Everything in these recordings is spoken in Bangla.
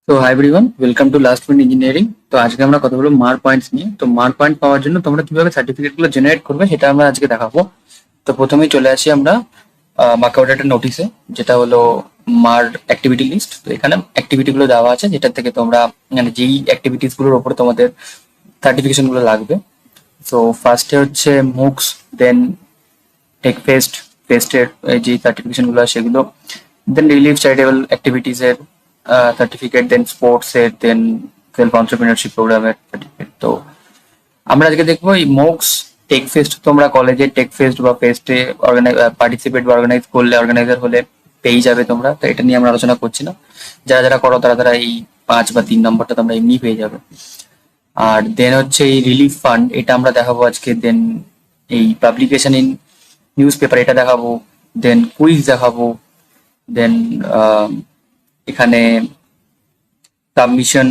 তো hi everyone, welcome to last minute engineering. তো আজকে আমরা কথা বলবো মার্ক পয়েন্টস নিয়ে। তো মার্ক পয়েন্ট পাওয়ার জন্য তোমরা কিভাবে সার্টিফিকেট গুলো জেনারেট করবে সেটা আমরা আজকে দেখাবো। তো প্রথমেই চলে আসি আমরা মার্কআউট একটা নোটিসে, যেটা হলো মার্ক অ্যাক্টিভিটি লিস্ট। তো এখানে অ্যাক্টিভিটি গুলো দেওয়া আছে, যেটা থেকে তোমরা মানে যেই অ্যাক্টিভিটিস গুলোর উপরে তোমাদের সার্টিফিকেশন গুলো লাগবে। তো ফার্স্টে হচ্ছে মুক্স, দেন টেক ফেস্ট, ফেস্টের যে সার্টিফিকেশন গুলো আছে সেগুলো, দেন রিলিফ চ্যারিটেবল অ্যাক্টিভিটিস এর সার্টিফিকেট, দেন স্পোর্টস এর, দেন সেলফ অন্টারপ্রিনারশিপ প্রোগ্রামের সার্টিফিকেট। তো আমরা আজকে দেখবো এই মোক্স টেক ফেস্ট। তোমরা কলেজে টেক ফেস্ট বা ফেস্টে পার্টিসিপেট বা অর্গানাইজ করলে, অর্গানাইজার হলে পেয়ে যাবে তোমরা। তো এটা নিয়ে আমরা আলোচনা করছি না। যারা যারা করো তারা তারা এই 5 বা 3 নম্বরটা তোমরা এমনি পেয়ে যাবে। আর দেন হচ্ছে এই রিলিফ ফান্ড, এটা আমরা দেখাবো আজকে। দেন এই পাবলিকেশন ইন নিউজ পেপার, এটা দেখাবো। দেন কুইজ দেখাবো। দেন এখানে submission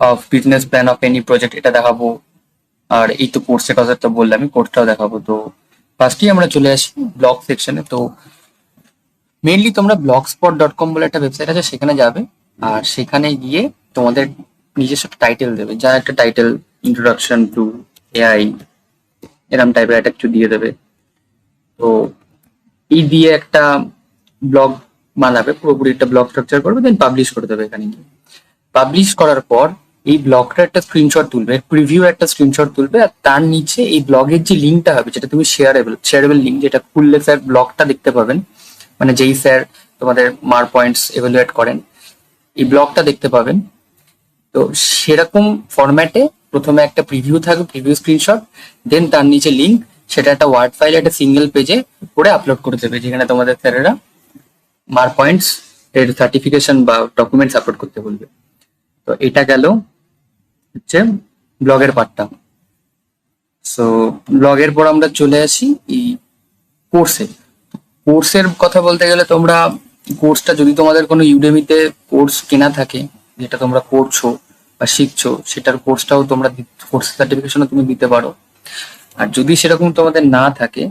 of business plan of any project, এটা দেখাবো। আর এই তো কোর্সের কথা তো বললাম, আমি কোর্সটাও দেখাবো। তো ফার্স্টেই আমরা চলে আসি ব্লগ সেকশনে। তো মেইনলি তোমরা blogspot.com বলে একটা ওয়েবসাইট আছে, সেখানে যাবে। আর সেখানে গিয়ে তোমাদের নিজস্ব টাইটেল দেবে, যা একটা টাইটেল, ইন্ট্রোডাকশন টু এআই, এরম টাইপের একটা কিছু দিয়ে দেবে। তো এই দিয়ে একটা ব্লগ বানাবে, পুরোপুরি একটা ব্লগ স্ট্রাকচার করবে, দেন পাবলিশ করে দেবে এখানে গিয়ে। পাবলিশ করার পর এই ব্লগটা একটা স্ক্রিনশট তুলবে, প্রিভিউ একটা স্ক্রিনশট তুলবে, আর তার নিচে এই ব্লগের যে লিঙ্কটা হবে, যেটা তুমি শেয়ারেবল লিঙ্ক, যেটা খুললে স্যার ব্লগটা দেখতে পাবেন, মানে যেই স্যার তোমাদের মার্ক পয়েন্টস এভালুয়েট করেন, এই ব্লগটা দেখতে পাবেন। তো সেরকম ফরম্যাটে প্রথমে একটা প্রিভিউ থাকবে, প্রিভিউ স্ক্রিনশট, দেন তার নিচে লিঙ্ক, সেটা একটা ওয়ার্ড ফাইল একটা সিঙ্গেল পেজে করে আপলোড করে দেবে, যেখানে তোমাদের স্যারেরা মার্ক পয়েন্টস এর সার্টিফিকেশন বা ডকুমেন্টস আপলোড করতে বলবে। তো এটা গেল হচ্ছে ব্লগের পার্টটা। সো ব্লগের পর আমরা চলে আসি এই কোর্সে। কোর্সের কথা বলতে গেলে, তোমরা কোর্সটা যদি তোমাদের কোনো ইউডেমিতে কোর্স কেনা থাকে, যেটা তোমরা করছো বা শিখছো, সেটার কোর্সটাও তোমরা কোর্স সার্টিফিকেশনও তুমি দিতে পারো। আর যদি সেরকম তোমাদের না থাকে,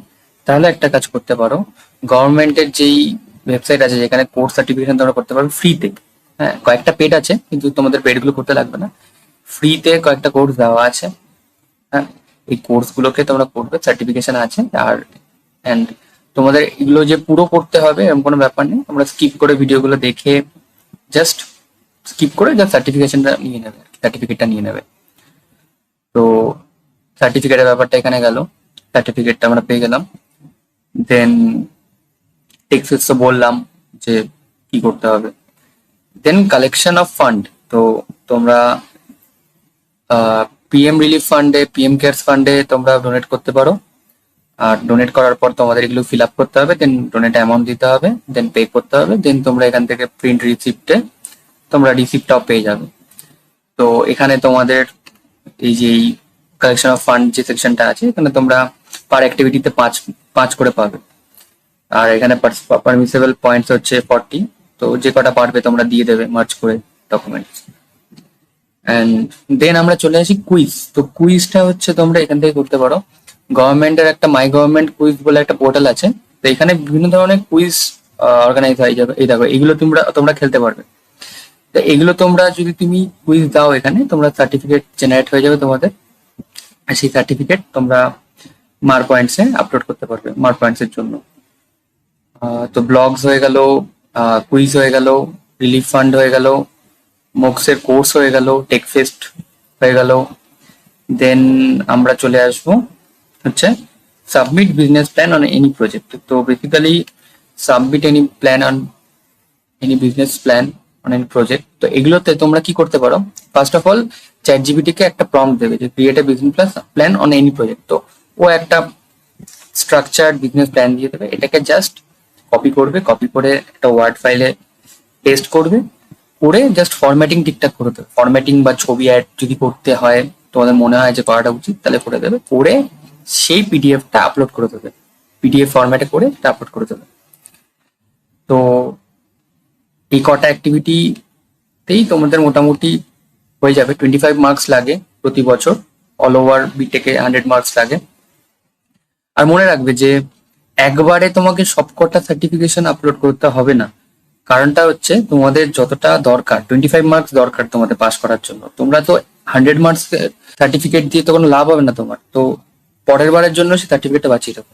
তাহলে একটা কাজ করতে পারো, গভর্নমেন্টের যেই ওয়েবসাইট আছে যেখানে কোর্স সার্টিফিকেশন তোমরা করতে পারো ফ্রিতে। হ্যাঁ, কয়েকটা পেড আছে, কিন্তু তোমাদের পেডগুলো করতে লাগবে না। ফ্রিতে কয়েকটা কোর্স দেওয়া আছে। হ্যাঁ, এই কোর্সগুলোকে তোমরা করবে, সার্টিফিকেশন আছে। আর অ্যান্ড তোমাদের এগুলো যে পুরো করতে হবে এরকম কোনো ব্যাপার নেই, তোমরা স্কিপ করে ভিডিওগুলো দেখে জাস্ট স্কিপ করে জাস্ট সার্টিফিকেশনটা নিয়ে নেবে, সার্টিফিকেটটা নিয়ে নেবে। তো সার্টিফিকেটের ব্যাপারটা এখানে গেল, সার্টিফিকেটটা আমরা পেয়ে গেলাম। দেন টেক্সট তো বললাম যে কি করতে হবে। দেন কালেকশন অফ ফান্ড। তো তোমরা পিএম রিলিফ ফান্ডে, পিএম কেয়ার্স ফান্ডে তোমরা ডোনেট করতে পারো। আর ডোনেট করার পর তোমাদের এগুলো ফিল আপ করতে হবে, দেন ডোনেট অ্যামাউন্ট দিতে হবে, দেন পে করতে হবে। দেন তোমরা এখান থেকে প্রিন্ট রিসিপ্টে তোমরা রিসিপ্টটাও পেয়ে যাবে। তো এখানে তোমাদের এই যে কালেকশন অফ ফান্ড যে সেকশনটা আছে, এখানে তোমরা পার অ্যাক্টিভিটিতে 5 করে পাবে। আর এখানে পারমিসেবল পয়েন্টস হচ্ছে 40। তো যে কটা পারবে তোমরা দিয়ে দেবে মার্চ করে ডকুমেন্টস। অ্যান্ড দেন আমরা চলে আসি কুইজ। তো কুইজটা হচ্ছে তোমরা এখান থেকে করতে পারো। গভর্নমেন্টের একটা মাই গভর্নমেন্ট কুইজ বলে একটা পোর্টাল আছে। তো এখানে বিভিন্ন ধরনের কুইজ অর্গানাইজ হয়ে যাবে। এই দেখো, এগুলো তোমরা তোমরা খেলতে পারবে। তো এগুলো তোমরা যদি তুমি কুইজ দাও, এখানে তোমরা সার্টিফিকেট জেনারেট হয়ে যাবে তোমাদের। আর সেই সার্টিফিকেট তোমরা মার্ক পয়েন্টসে আপলোড করতে পারবে মার্ক পয়েন্টসের জন্য। তো ব্লগস হয়ে গেল, কুইজ হয়ে গেল, রিলিফ ফান্ড হয়ে গেল, মোক্সের কোর্স হয়ে গেল, টেক ফেস্ট হয়ে গেল। দেন আমরা চলে আসবো হচ্ছে submit business plan on any project. তো basically submit any plan on any business plan on any project. তো এগুলোতে তোমরা কি করতে পারো, ফার্স্ট অফ অল চ্যাট জিপিটিকে একটা প্রম্পট দেবে যে create a business plan on any project. তো ও একটা স্ট্রাকচার্ড বিজনেস প্ল্যান দিয়ে দেবে, এটাকে জাস্ট কপি করবে, কপি করে একটা ওয়ার্ড ফাইলে পেস্ট করবে, করে জাস্ট ফরম্যাটিং ঠিকঠাক করে দেবে। ফরম্যাটিং বা ছবি অ্যাড যদি করতে হয়, তোমাদের মনে হয় যে করাটা উচিত, তাহলে করে দেবে। করে সেই পিডিএফটা আপলোড করে দেবে, পিডিএফ ফরম্যাটে করে আপলোড করে দেবে। তো এই কটা অ্যাক্টিভিটিতেই তোমাদের মোটামুটি হয়ে যাবে। 25 মার্কস লাগে প্রতি বছর, অল ওভার বিটেকে 100 মার্কস লাগে। আর মনে রাখবে যে একবারে তোমাকে সবকটা সার্টিফিকেশন আপলোড করতে হবে না, কারণটা হচ্ছে তোমাদের যতটা দরকার 25 মার্কস দরকার তোমাদের পাস করার জন্য, তোমরা তো 100 মার্কস সার্টিফিকেট দিয়ে তো কোনো লাভ হবে না তোমার। তো পরের বারের জন্য সেই সার্টিফিকেটটা বাঁচিয়ে রাখো,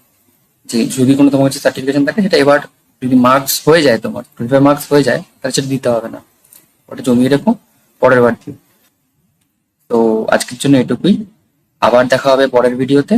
যে যদি কোনো তোমার কাছে সার্টিফিকেশন থাকে সেটা এবার যদি মার্কস হয়ে যায়, তোমার 25 মার্কস হয়ে যায়, তাহলে সেটা দিতে হবে না, ওটা জমিয়ে রেখো, পরের বার দিও। তো আজকের জন্য এটুকুই, আবার দেখা হবে পরের ভিডিওতে।